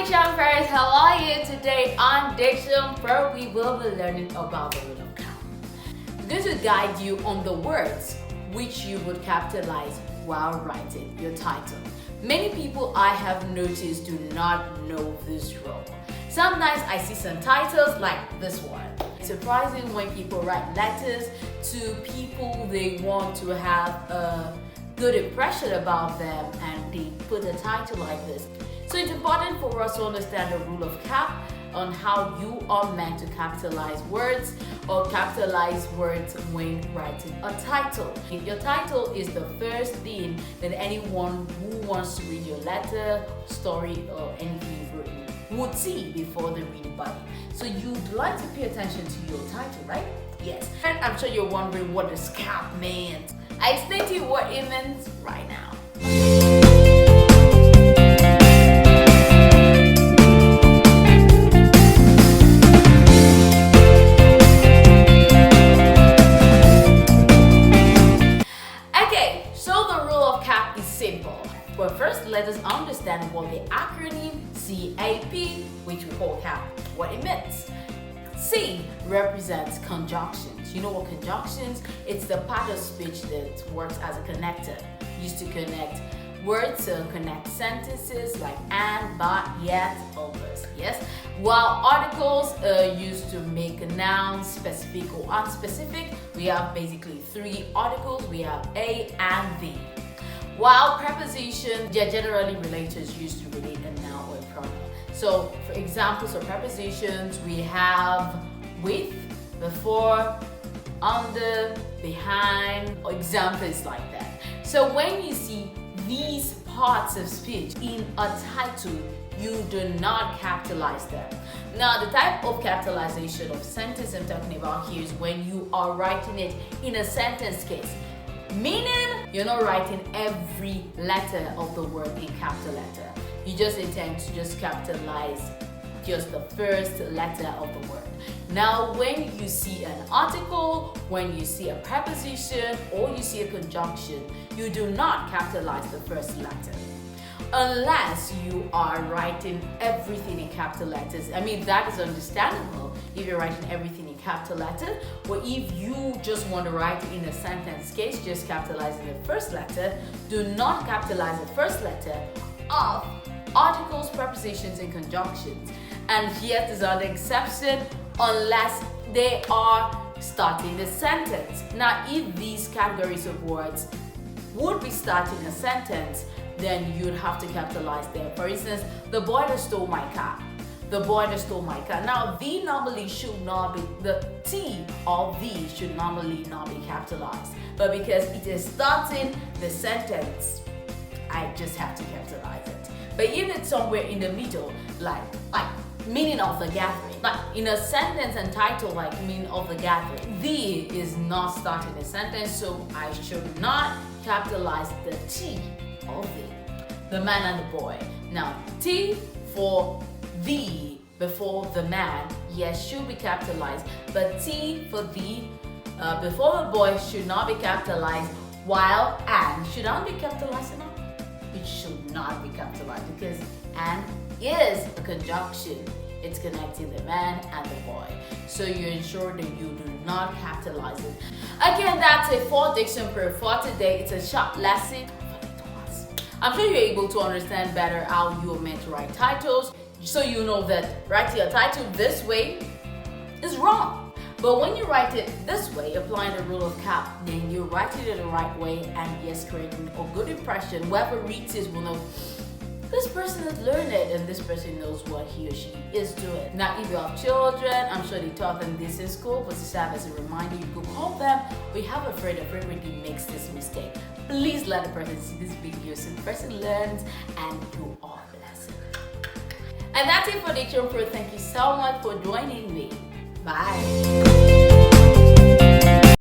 DictionPros, how are you? Today on DictionPro, we will be learning about the rule of cap. We're going to guide you on the words which you would capitalize while writing your title. Many people I have noticed do not know this rule. Sometimes I see some titles like this one. It's surprising when people write letters to people they want to have a good impression about them and they put a title like this. So it's important for us to understand the rule of cap on how you are meant to capitalize words or capitalize words when writing a title. Your title is the first thing that anyone who wants to read your letter, story, or anything you've written would see before they read it by you. So you'd like to pay attention to your title, right? Yes. And I'm sure you're wondering what this cap means. I explain to you what it means right now. Okay, so the rule of cap is simple. But first, let us understand what the acronym CAP, which we call cap, what it means. C represents conjunctions. You know what conjunctions? It's the part of speech that works as a connector, used to connect words, to connect sentences like and, but, yet, others. Yes. While articles are used to make a noun specific or unspecific, we have basically three articles. We have a and the. While prepositions, they are generally related, used to relate a noun or a pronoun. So, for examples of prepositions, we have with, before, under, behind, or examples like that. So when you see these parts of speech in a title, you do not capitalize them. Now, the type of capitalization of sentence I'm talking about here is when you are writing it in a sentence case. Meaning, you're not writing every letter of the word in capital letter. You just intend to just capitalize just the first letter of the word. Now, when you see an article, when you see a preposition, or you see a conjunction, you do not capitalize the first letter. Unless you are writing everything in capital letters. I mean, that is understandable if you're writing everything in capital letter. Or if you just want to write it in a sentence case, just capitalizing the first letter. Do not capitalize the first letter of articles, prepositions, and conjunctions. And yet there's an exception unless they are starting a sentence. Now, if these categories of words would be starting a sentence, then you'd have to capitalize them. For instance, the boy that stole my car. The boy that stole my car. Now, the normally should not be, the T or the should normally not be capitalized. But because it is starting the sentence, I just have to capitalize it. But if it's somewhere in the middle, like meaning of the gathering, like in a sentence and title like meaning of the gathering, the is not starting a sentence, so I should not capitalize the T of the man and the boy. Now, T for the before the man, yes, should be capitalized, but T for the before the boy should not be capitalized, while and should not be capitalized enough. It should not be capitalized because and is a conjunction. It's connecting the man and the boy. So you ensure that you do not capitalize it. Again, that's it for DictionPro for today. It's a short lesson. I'm sure you're able to understand better how you are meant to write titles. So you know that writing a title this way is wrong. But when you write it this way, applying the rule of cap, then you're writing it the right way and yes, creating a good impression. Whoever reads it will know this person has learned it and this person knows what he or she is doing. Now, if you have children, I'm sure they taught them this in school, but to serve as a reminder, you could call them. We have a friend that frequently makes this mistake. Please let the person see this video so the person learns and you are blessed. And that's it for DictionPro. Thank you so much for joining me. Bye.